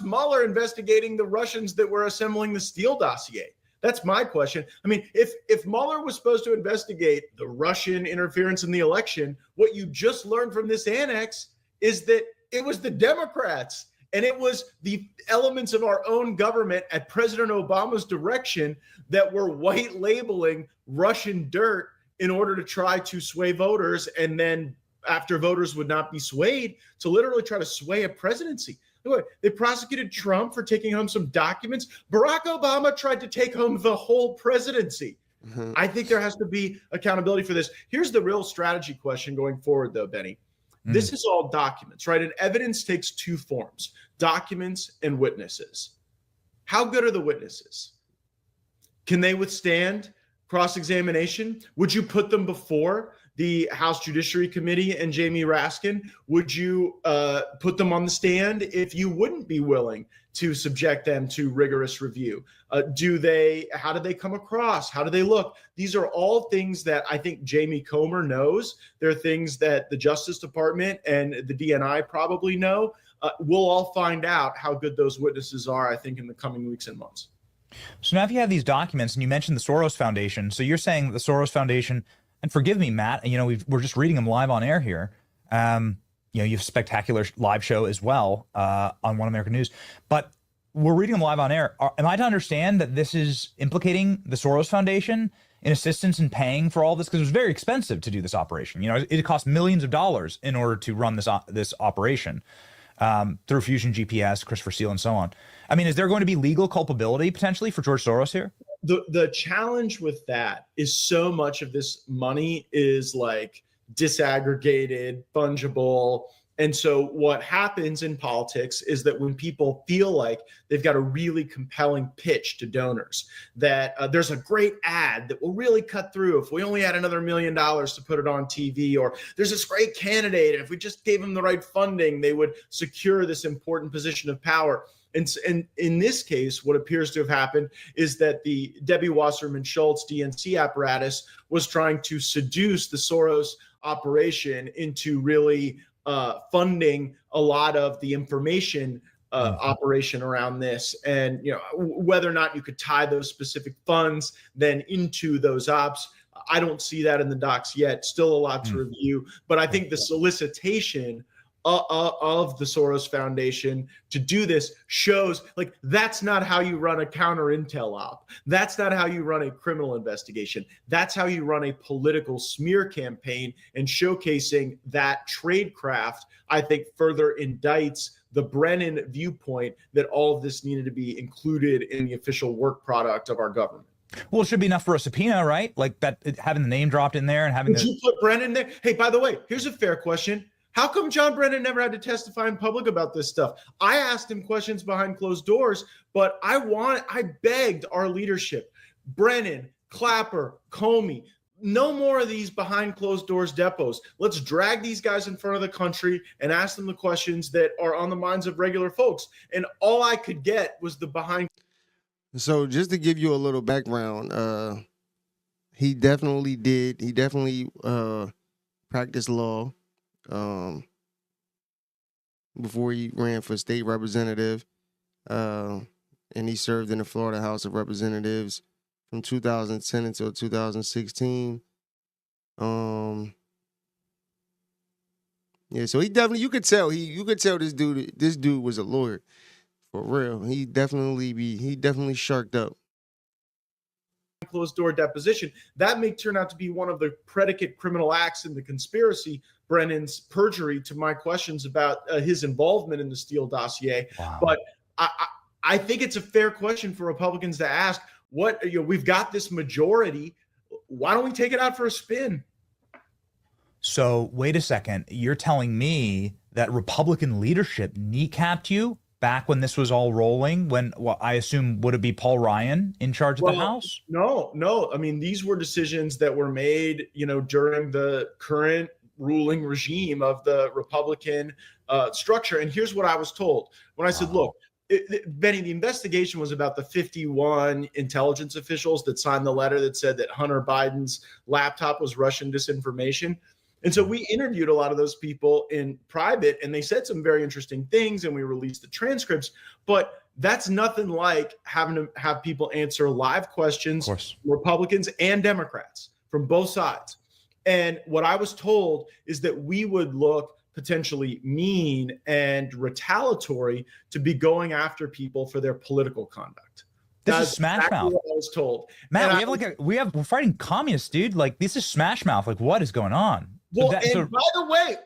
was Mueller investigating the Russians that were assembling the Steele dossier? That's my question. I mean, if Mueller was supposed to investigate the Russian interference in the election, what you just learned from this annex is that it was the Democrats and it was the elements of our own government at President Obama's direction that were white labeling Russian dirt in order to try to sway voters, and then after voters would not be swayed, to literally try to sway a presidency. They prosecuted Trump for taking home some documents. Barack Obama tried to take home the whole presidency. Mm-hmm. I think there has to be accountability for this. Here's the real strategy question going forward, though, Benny. Mm-hmm. This is all documents, right? And evidence takes two forms, documents and witnesses. How good are the witnesses? Can they withstand cross-examination? Would you put them before the House Judiciary Committee and Jamie Raskin? Would you put them on the stand if you wouldn't be willing to subject them to rigorous review? How do they come across? How do they look? These are all things that I think Jamie Comer knows. They're things that the Justice Department and the DNI probably know. We'll all find out how good those witnesses are, I think, in the coming weeks and months. So now if you have these documents, and you mentioned the Soros Foundation, so you're saying that the Soros Foundation, and forgive me, Matt, we're just reading them live on air here. You have a spectacular live show as well on One American News, but we're reading them live on air. Am I to understand that this is implicating the Soros Foundation in assistance in paying for all this? Because it was very expensive to do this operation. It cost millions of dollars in order to run this operation through Fusion GPS, Christopher Steele, and so on. I mean, is there going to be legal culpability potentially for George Soros here? The challenge with that is so much of this money is like disaggregated, fungible. And so what happens in politics is that when people feel like they've got a really compelling pitch to donors, that there's a great ad that will really cut through if we only had another $1 million to put it on TV, or there's this great candidate, and if we just gave them the right funding, they would secure this important position of power. And in this case, what appears to have happened is that the Debbie Wasserman Schultz DNC apparatus was trying to seduce the Soros operation into really funding a lot of the information operation around this. And whether or not you could tie those specific funds then into those ops, I don't see that in the docs yet. Still a lot to review. But I think the solicitation of the Soros Foundation to do this shows like that's not how you run a counter intel op. That's not how you run a criminal investigation. That's how you run a political smear campaign, and showcasing that tradecraft, I think, further indicts the Brennan viewpoint that all of this needed to be included in the official work product of our government. Well, it should be enough for a subpoena, right? Like that, having the name dropped in there and having. Did you put Brennan there? Hey, by the way, here's a fair question. How come John Brennan never had to testify in public about this stuff? I asked him questions behind closed doors, but I begged our leadership, Brennan, Clapper, Comey, no more of these behind closed doors depots. Let's drag these guys in front of the country and ask them the questions that are on the minds of regular folks. And all I could get was the behind. So just to give you a little background, he definitely did. He definitely practiced law. Before he ran for state representative, and he served in the Florida House of Representatives from 2010 until 2016. Yeah, so he definitely, you could tell this dude was a lawyer for real. He definitely sharked up. Closed door deposition that may turn out to be one of the predicate criminal acts in the conspiracy, Brennan's perjury to my questions about his involvement in the Steele dossier. Wow. But I think it's a fair question for Republicans to ask. We've got this majority. Why don't we take it out for a spin? So wait a second. You're telling me that Republican leadership kneecapped you back when this was all rolling, when I assume, would it be Paul Ryan in charge of the House? No. I mean, these were decisions that were made, during the current ruling regime of the Republican structure. And here's what I was told when I said, look, Benny, the investigation was about the 51 intelligence officials that signed the letter that said that Hunter Biden's laptop was Russian disinformation. And so we interviewed a lot of those people in private, and they said some very interesting things, and we released the transcripts. But that's nothing like having to have people answer live questions, Republicans and Democrats from both sides. And what I was told is that we would look potentially mean and retaliatory to be going after people for their political conduct. This is Smash Mouth. What I was told. Matt, we're fighting communists, dude. Like, this is Smash Mouth. Like, what is going on? Well, by the way,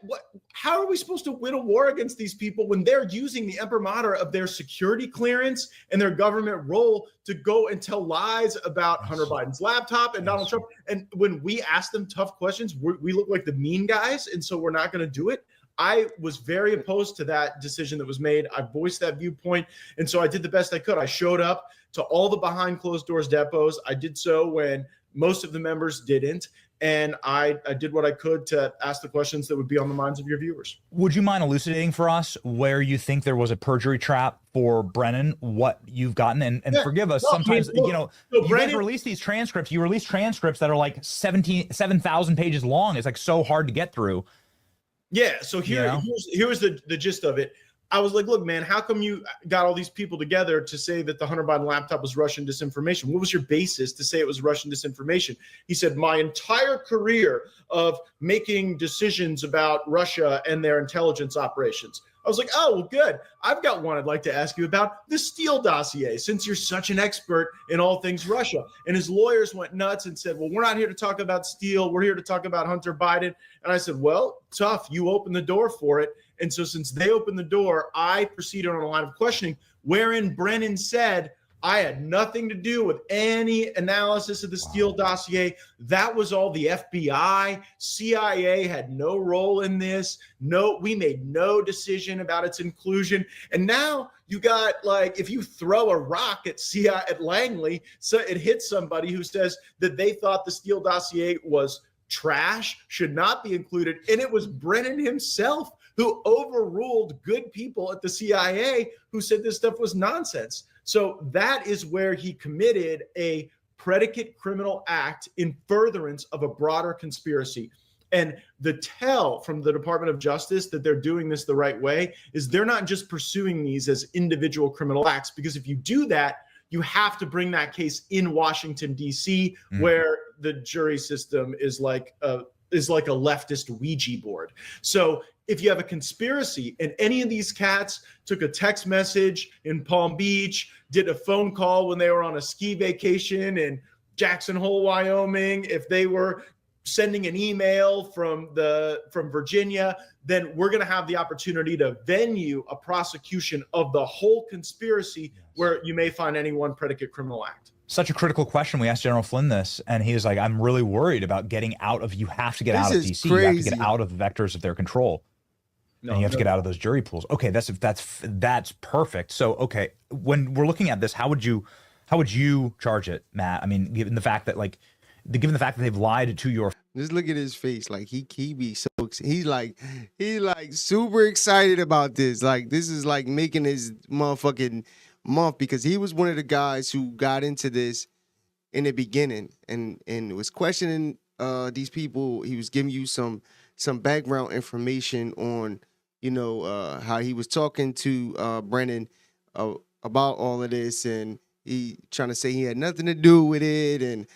how are we supposed to win a war against these people when they're using the imprimatur of their security clearance and their government role to go and tell lies about Hunter Biden's laptop and Donald Trump? And when we ask them tough questions, we look like the mean guys, and so we're not going to do it. I was very opposed to that decision that was made. I voiced that viewpoint, and so I did the best I could. I showed up to all the behind closed doors depots. I did so when most of the members didn't. And I did what I could to ask the questions that would be on the minds of your viewers. Would you mind elucidating for us where you think there was a perjury trap for Brennan, what you've gotten? And forgive us, sometimes, you guys release these transcripts. You release transcripts that are like 7,000 pages long. It's like so hard to get through. Yeah, so here's the gist of it. I was like, look, man, how come you got all these people together to say that the Hunter Biden laptop was Russian disinformation? What was your basis to say it was Russian disinformation? He said, my entire career of making decisions about Russia and their intelligence operations. I was like, oh, well, good. I've got one I'd like to ask you about, the Steele dossier, since you're such an expert in all things Russia. And his lawyers went nuts and said, well, we're not here to talk about Steele. We're here to talk about Hunter Biden. And I said, well, tough. You opened the door for it. And so since they opened the door, I proceeded on a line of questioning wherein Brennan said, I had nothing to do with any analysis of the Steele dossier. That was all the FBI. CIA had no role in this. No, we made no decision about its inclusion. And now you got, like, if you throw a rock at CIA at Langley, so it hits somebody who says that they thought the Steele dossier was trash, should not be included. And it was Brennan himself who overruled good people at the CIA who said this stuff was nonsense. So that is where he committed a predicate criminal act in furtherance of a broader conspiracy. And the tell from the Department of Justice that they're doing this the right way is they're not just pursuing these as individual criminal acts, because if you do that, you have to bring that case in Washington, D.C., where the jury system is like a leftist Ouija board. So if you have a conspiracy and any of these cats took a text message in Palm Beach, did a phone call when they were on a ski vacation in Jackson Hole, Wyoming, if they were sending an email from Virginia, then we're going to have the opportunity to venue a prosecution of the whole conspiracy where you may find any one predicate criminal act. Such a critical question. We asked General Flynn this, and he was like, I'm really worried about getting out of, you have to get out of DC. Crazy. You have to get out of the vectors of their control. And you have to get out of those jury pools. Okay, that's perfect. So, okay, when we're looking at this, how would you charge it, Matt? I mean, given the fact that they've lied to your, just look at his face, like he be so he's like super excited about this. Like, this is like making his motherfucking month, because he was one of the guys who got into this in the beginning and was questioning these people. He was giving you some background information on, how he was talking to Brennan about all of this, and he trying to say he had nothing to do with it. And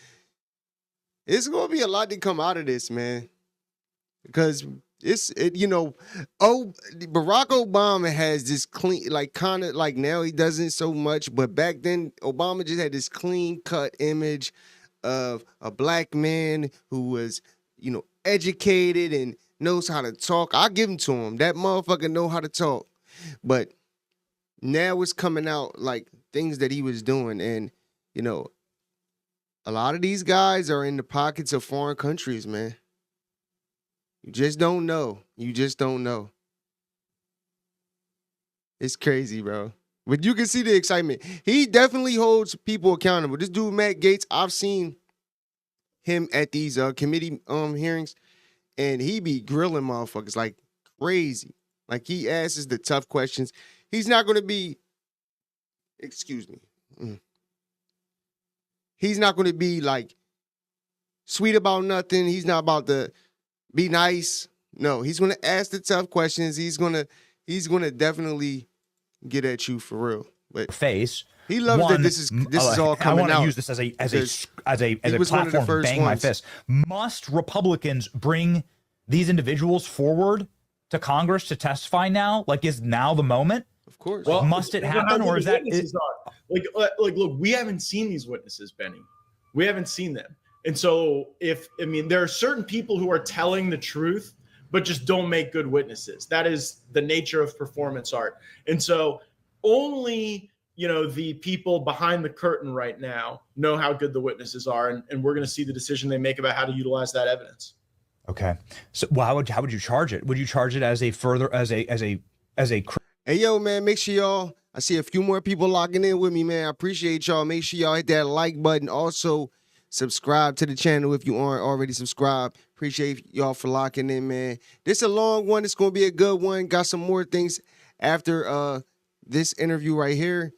it's going to be a lot to come out of this, man, because Barack Obama has this clean, like, kind of like, now he doesn't so much, but back then Obama just had this clean cut image of a black man who was, educated and knows how to talk. I give him to him. That motherfucker know how to talk. But now it's coming out like things that he was doing, and a lot of these guys are in the pockets of foreign countries, man. You just don't know. It's crazy, bro. But you can see the excitement. He definitely holds people accountable. This dude, Matt Gaetz, I've seen him at these committee hearings, and he be grilling motherfuckers like crazy. Like, he asks the tough questions. He's not going to be, he's not going to be like sweet about nothing. He's not about to be nice. No, he's gonna ask the tough questions. He's gonna definitely get at you for real. But face. he loves that this is all coming out. I want to use this as a platform to bang my fist. Must Republicans bring these individuals forward to Congress to testify now? Like, is now the moment? Of course. Well, must it happen, or is that look? We haven't seen these witnesses, Benny. We haven't seen them, and so there are certain people who are telling the truth, but just don't make good witnesses. That is the nature of performance art, and so only the people behind the curtain right now know how good the witnesses are, and we're going to see the decision they make about how to utilize that evidence. Okay, so how would you charge it? Would you charge it as a Hey, yo, man, make sure y'all, I see a few more people locking in with me, man. I appreciate y'all. Make sure y'all hit that like button. Also, subscribe to the channel if you aren't already subscribed. Appreciate y'all for locking in, man. This is a long one. It's going to be a good one. Got some more things after this interview right here.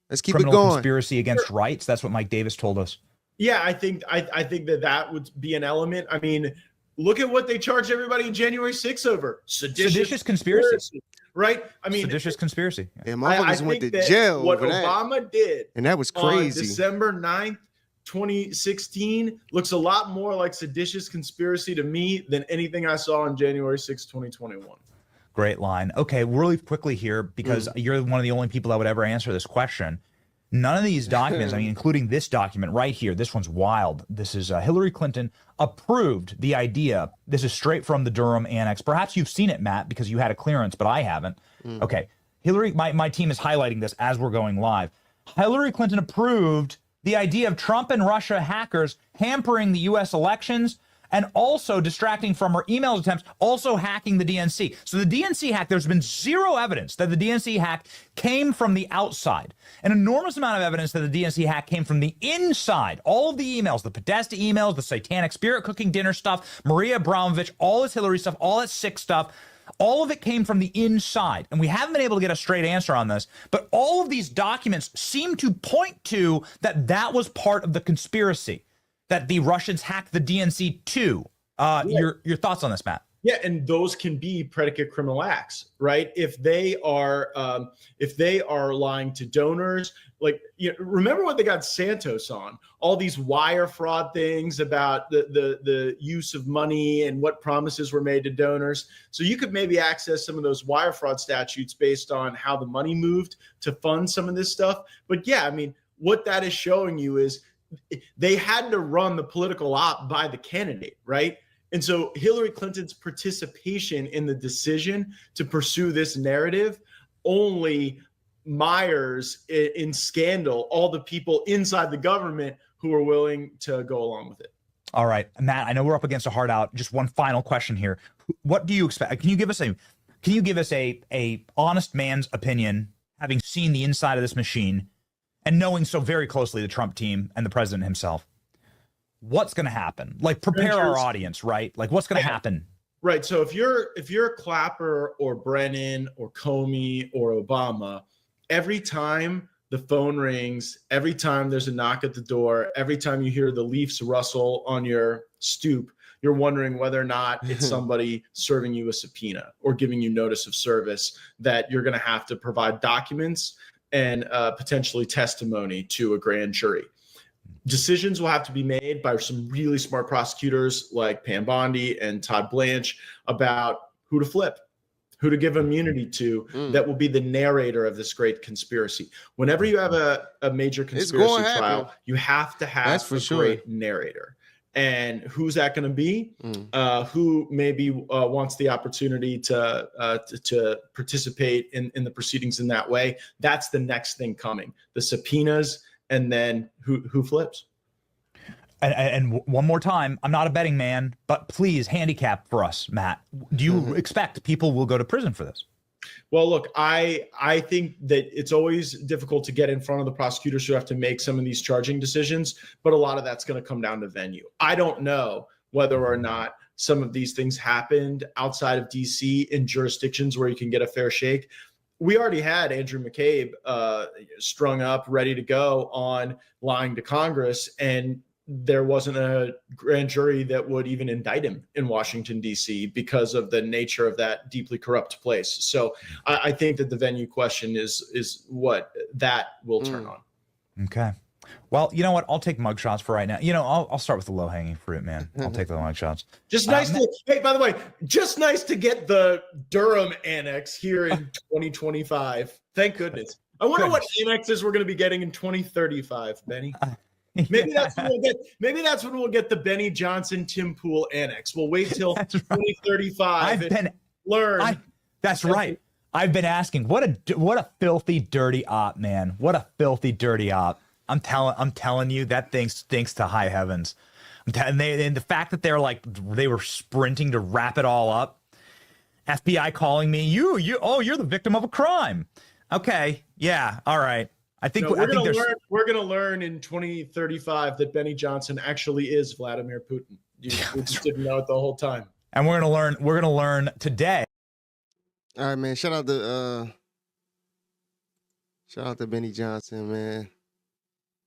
Let's keep it going. Conspiracy against rights. That's what Mike Davis told us. Yeah, I think that would be an element. I mean, look at what they charged everybody in January 6th over. Seditious conspiracy. Right? I mean, seditious conspiracy. Yeah, motherfuckers went to jail. What Obama did, and that was crazy. On December 9th, 2016, looks a lot more like seditious conspiracy to me than anything I saw on January 6th, 2021. Great line. Okay, really quickly here, because you're one of the only people that would ever answer this question. None of these documents, I mean, including this document right here, this one's wild. This is Hillary Clinton approved the idea. This is straight from the Durham Annex. Perhaps you've seen it, Matt, because you had a clearance, but I haven't. Okay, Hillary, my team is highlighting this as we're going live. Hillary Clinton approved the idea of Trump and Russia hackers hampering the U.S. elections and also distracting from her email attempts, also hacking the DNC. So the DNC hack, there's been zero evidence that the DNC hack came from the outside. An enormous amount of evidence that the DNC hack came from the inside. All of the emails, the Podesta emails, the satanic spirit cooking dinner stuff, Maria Abramovich, all this Hillary stuff, all that sick stuff, all of it came from the inside. And we haven't been able to get a straight answer on this, but all of these documents seem to point to that was part of the conspiracy, that the Russians hacked the DNC too. Your thoughts on this, Matt? Yeah, and those can be predicate criminal acts, right? If they are lying to donors, like remember what they got Santos on, all these wire fraud things about the use of money and what promises were made to donors. So you could maybe access some of those wire fraud statutes based on how the money moved to fund some of this stuff. But yeah, I mean, what that is showing you is they had to run the political op by the candidate, right? And so Hillary Clinton's participation in the decision to pursue this narrative only mires in scandal all the people inside the government who are willing to go along with it. All right, Matt, I know we're up against a hard out. Just one final question here. What do you expect? Can you give us a honest man's opinion, having seen the inside of this machine and knowing so very closely the Trump team and the president himself? What's going to happen? Like, prepare our audience, right? Like, what's going to happen? Right. So if you're Clapper or Brennan or Comey or Obama, every time the phone rings, every time there's a knock at the door, every time you hear the leaves rustle on your stoop, you're wondering whether or not it's somebody serving you a subpoena or giving you notice of service that you're going to have to provide documents and potentially testimony to a grand jury. Decisions will have to be made by some really smart prosecutors like Pam Bondi and Todd Blanche about who to flip, who to give immunity to, that will be the narrator of this great conspiracy. Whenever you have a major conspiracy trial, you have to have great narrator. And who's that going to be? Who maybe wants the opportunity to participate in the proceedings in that way? That's the next thing coming. The subpoenas, and then who flips. And one more time, I'm not a betting man, but please handicap for us, Matt. Do you expect people will go to prison for this? Well, look, I think that it's always difficult to get in front of the prosecutors who have to make some of these charging decisions, but a lot of that's going to come down to venue. I don't know whether or not some of these things happened outside of D.C. in jurisdictions where you can get a fair shake. We already had Andrew McCabe strung up, ready to go on lying to Congress, and there wasn't a grand jury that would even indict him in Washington, D.C. because of the nature of that deeply corrupt place. So I think that the venue question is what that will turn on. Okay. Well, you know what? I'll take mugshots for right now. You know, I'll start with the low-hanging fruit, man. I'll take the mugshots. Just nice to, hey, by the way, just nice to get the Durham annex here in 2025. Thank goodness. I wonder what annexes we're going to be getting in 2035, Benny. Maybe that's when we'll get. Maybe that's when we'll get the Benny Johnson Tim Pool annex. We'll wait till 2035 and learn. That's right. I've been asking. What a filthy, dirty op, man. What a filthy, dirty op. I'm telling you, that thing stinks to high heavens. And the fact that they were sprinting to wrap it all up. FBI calling me. You're the victim of a crime. Okay. Yeah. All right. We're gonna learn in 2035 that Benny Johnson actually is Vladimir Putin. You just didn't know it the whole time. And we're gonna learn today. All right, man. Shout out to Benny Johnson, man.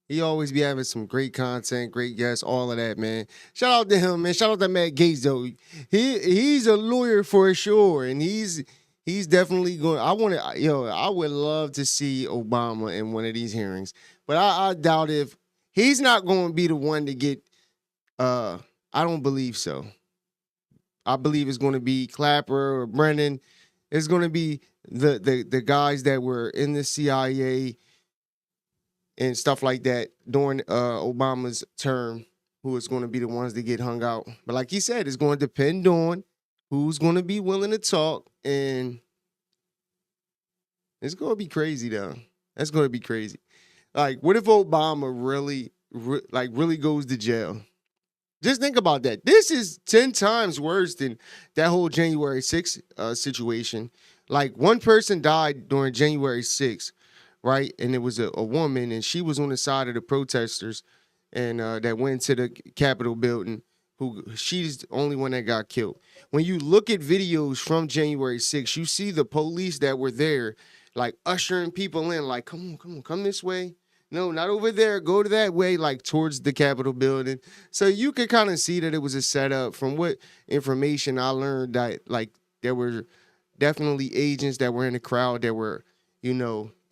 He always be having some great content, great guests, all of that, man. Shout out to him, man. Shout out to Matt Gaetz, though. He's a lawyer for sure, and he's definitely going. I would love to see Obama in one of these hearings, but I doubt if he's not going to be the one to get. I don't believe so. I believe it's going to be Clapper or Brennan. It's going to be the guys that were in the CIA and stuff like that during Obama's term, who is going to be the ones that get hung out. But like he said, it's going to depend on who's going to be willing to talk, and it's going to be crazy, though. That's going to be crazy. Like, what if Obama really goes to jail? Just think about that. This is 10 times worse than that whole January 6th situation. Like, one person died during January 6th, right? And it was a woman, and she was on the side of the protesters and that went to the Capitol building. She's the only one that got killed. When you look at videos from January 6th, you see the police that were there, like ushering people in, like, come on, come this way. No, not over there. Go to that way, like towards the Capitol building. So you could kind of see that it was a setup. From what information I learned, that like there were definitely agents that were in the crowd that were,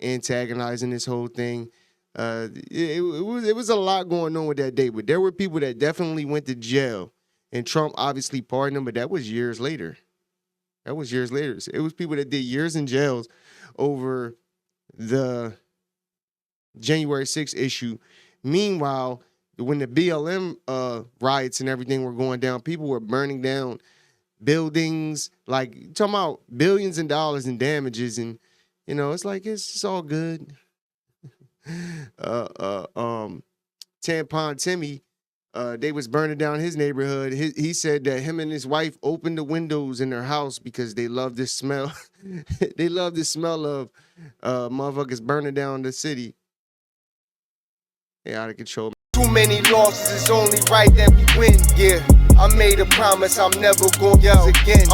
antagonizing this whole thing. It was a lot going on with that day, but there were people that definitely went to jail, and Trump obviously pardoned them, but that was years later. It was people that did years in jails over the January 6th issue. Meanwhile, when the BLM riots and everything were going down, people were burning down buildings, like talking about billions of dollars in damages, and it's like it's all good. Tampon Timmy, they was burning down his neighborhood. He said that him and his wife opened the windows in their house because they love this smell. They love the smell of motherfuckers burning down the city. They out of control. Too many losses, it's only right that we win. Yeah, I made a promise I'm never gonna lose again.